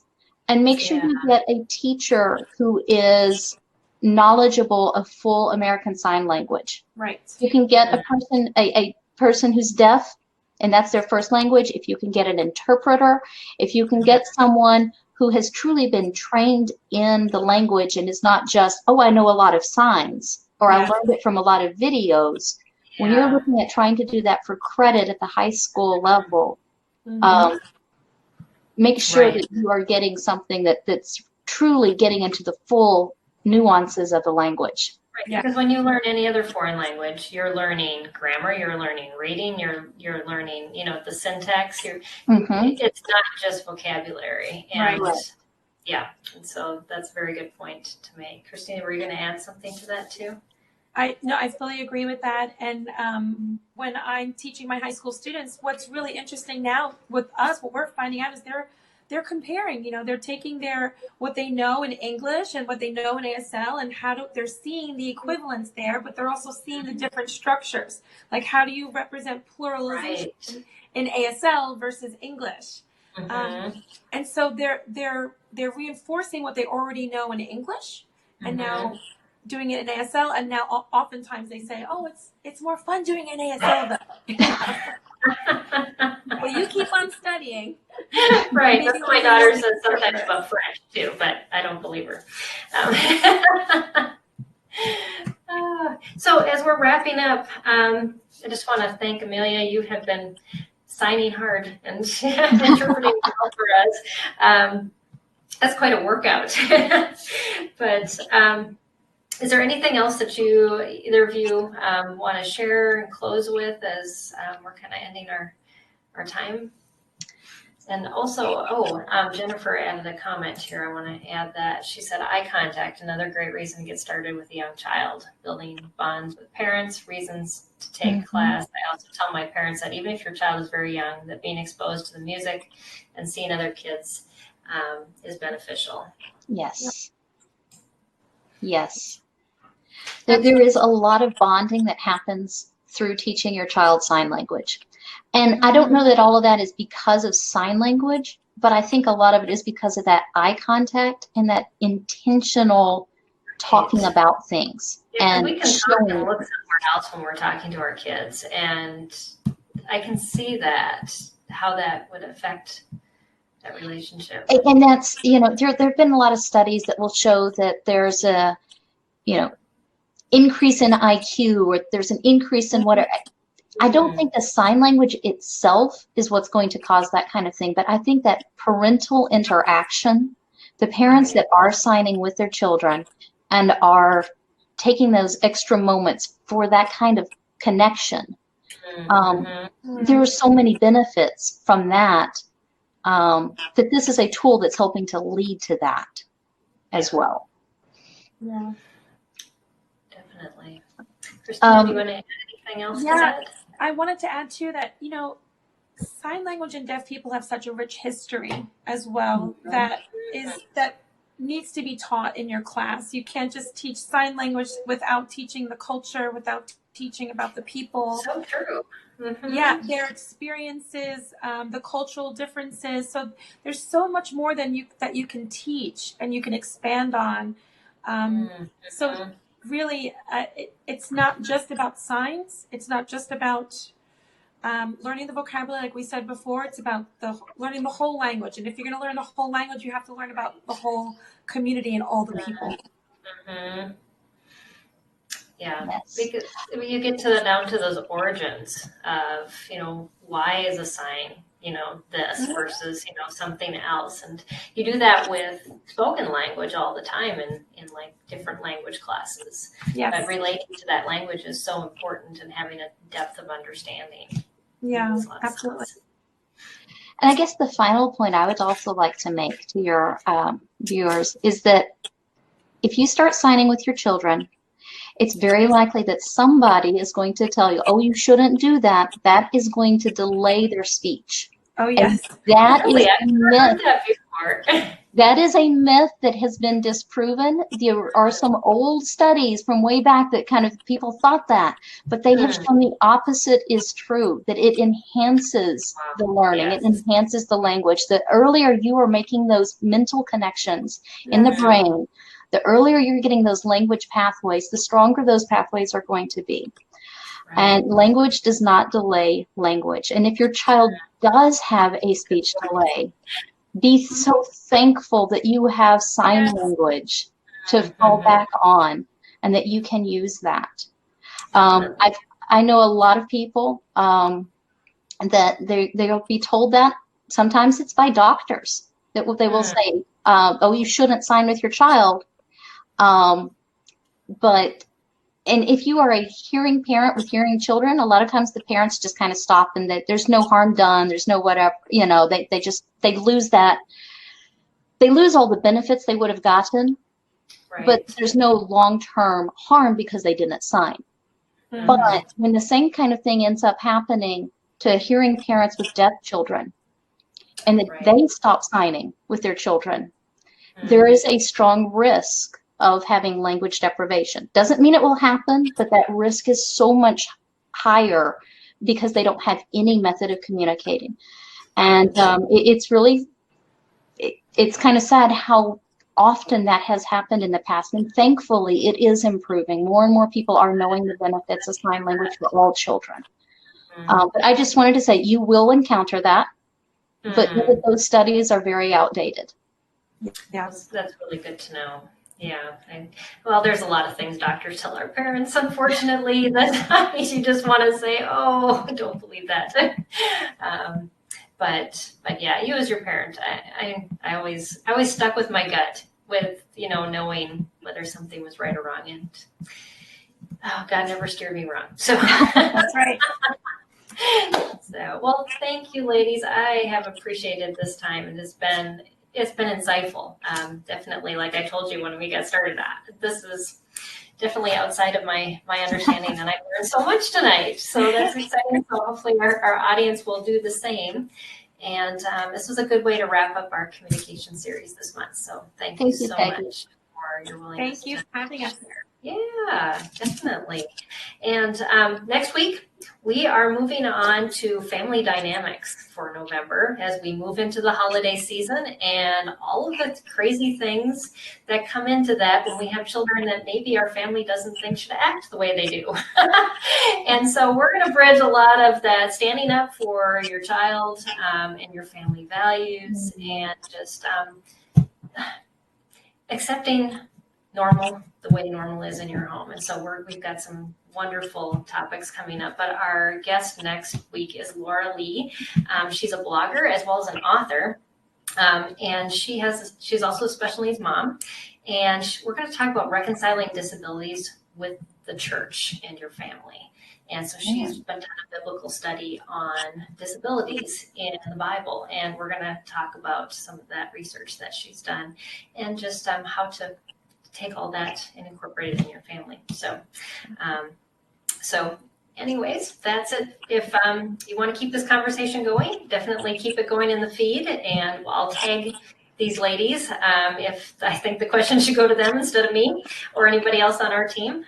and make sure you get a teacher who is knowledgeable of full American Sign Language. Right. You can get a person who's deaf, and that's their first language. If you can get an interpreter, if you can get someone who has truly been trained in the language and is not just, oh, I know a lot of signs, or I learned it from a lot of videos. When you're looking at trying to do that for credit at the high school level, make sure that you are getting something that's truly getting into the full nuances of the language. Right, because when you learn any other foreign language, you're learning grammar, you're learning reading, you're learning, the syntax. It's not just vocabulary. And and so that's a very good point to make. Christina, were you going to add something to that too? I fully agree with that. And when I'm teaching my high school students, what's really interesting now with us, what we're finding out is they're comparing, they're taking what they know in English and what they know in ASL, and they're seeing the equivalence there, but they're also seeing the different structures. Like, how do you represent pluralization in ASL versus English? And so they're reinforcing what they already know in English, and now doing it in ASL, and now oftentimes they say, "Oh, it's more fun doing it in ASL though." Well, you keep on studying. Right. That's what my daughter says sometimes about French too, but I don't believe her. So as we're wrapping up, I just want to thank Emilia. You have been signing hard and interpreting well for us. That's quite a workout. But is there anything else that either of you want to share and close with as we're kind of ending our time? And also, Jennifer added a comment here. I want to add that. She said, eye contact, another great reason to get started with a young child, building bonds with parents, reasons to take class. I also tell my parents that even if your child is very young, that being exposed to the music and seeing other kids is beneficial. Yes. Yes. There is a lot of bonding that happens through teaching your child sign language. And I don't know that all of that is because of sign language, but I think a lot of it is because of that eye contact and that intentional talking about things. And we can talk and look somewhere else when we're talking to our kids. And I can see how that would affect that relationship. And that's, there have been a lot of studies that will show that there's a, increase in IQ, or there's an increase in whatever. I don't think the sign language itself is what's going to cause that kind of thing, but I think that parental interaction, the parents that are signing with their children and are taking those extra moments for that kind of connection, there are so many benefits from that, that this is a tool that's helping to lead to that as well. Yeah. Definitely. Christina, do you want to add anything else to that? I wanted to add too that, sign language and deaf people have such a rich history as well that needs to be taught in your class. You can't just teach sign language without teaching the culture, without teaching about the people. So true. Yeah, their experiences, the cultural differences. So there's so much more that you can teach and you can expand on. So really, it's not just about signs. It's not just about learning the vocabulary, like we said before, it's about learning the whole language. And if you're going to learn the whole language, you have to learn about the whole community and all the people. Mm-hmm. Yeah, Yes. because you get down to those origins of, why is a sign, this versus, something else. And you do that with spoken language all the time in like different language classes. Yes. But relating to that language is so important, and having a depth of understanding. Yeah, absolutely. And I guess the final point I would also like to make to your viewers is that if you start signing with your children, it's very likely that somebody is going to tell you, oh, you shouldn't do that. That is going to delay their speech. Oh, yes. And that Really? is a myth. That before. That is a myth that has been disproven. There are some old studies from way back that kind of people thought that, but they have shown the opposite is true, that it enhances the learning. Yes. It enhances the language. The earlier you are making those mental connections in the brain, the earlier you're getting those language pathways, the stronger those pathways are going to be. Right. And language does not delay language. And if your child does have a speech delay, be so thankful that you have sign language to fall back on and that you can use that. I know a lot of people that they'll be told that. Sometimes it's by doctors that they will say, oh, you shouldn't sign with your child. And if you are a hearing parent with hearing children, a lot of times the parents just kind of stop and that there's no harm done. There's no whatever, they lose that. They lose all the benefits they would have gotten, but there's no long-term harm because they didn't sign. But when the same kind of thing ends up happening to hearing parents with deaf children, and that they stop signing with their children, there is a strong risk of having language deprivation. Doesn't mean it will happen, but that risk is so much higher because they don't have any method of communicating. And it's really, it's kind of sad how often that has happened in the past. And thankfully, it is improving. More and more people are knowing the benefits of sign language for all children. But I just wanted to say, you will encounter that, but those studies are very outdated. Yeah, that's really good to know. Yeah. Well, there's a lot of things doctors tell our parents, unfortunately, that you just want to say, oh, don't believe that. But yeah, you as your parent, I always stuck with my gut with, knowing whether something was right or wrong. And God never steered me wrong. So that's right. So, well, thank you, ladies. I have appreciated this time, and it's been insightful. Definitely, like I told you when we got started, this is definitely outside of my understanding, and I learned so much tonight. So that's exciting. So hopefully our audience will do the same. And this was a good way to wrap up our communication series this month. So thank you so much for your willingness. Thank you for having us here. Yeah, definitely. And next week, we are moving on to family dynamics for November as we move into the holiday season and all of the crazy things that come into that when we have children that maybe our family doesn't think should act the way they do. And so we're going to bridge a lot of that standing up for your child and your family values and just accepting normal the way normal is in your home. And so we've got some wonderful topics coming up, but our guest next week is Laura Lee. She's a blogger as well as an author. And she's also a special needs mom. And we're going to talk about reconciling disabilities with the church and your family. And so she's done a biblical study on disabilities in the Bible. And we're going to talk about some of that research that she's done and just how to take all that and incorporate it in your family. So anyways, that's it. If you want to keep this conversation going, definitely keep it going in the feed, and I'll tag these ladies if I think the question should go to them instead of me or anybody else on our team.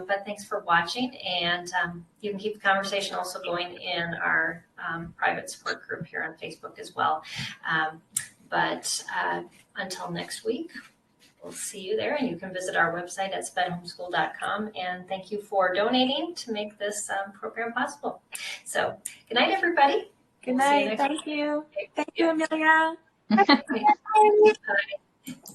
But thanks for watching, and you can keep the conversation also going in our private support group here on Facebook as well. But until next week, we'll see you there, and you can visit our website at spedhomeschool.com. And thank you for donating to make this program possible. So good night, everybody. Good We'll see you night. next Thank you. week. Thank you, Emilia. Bye.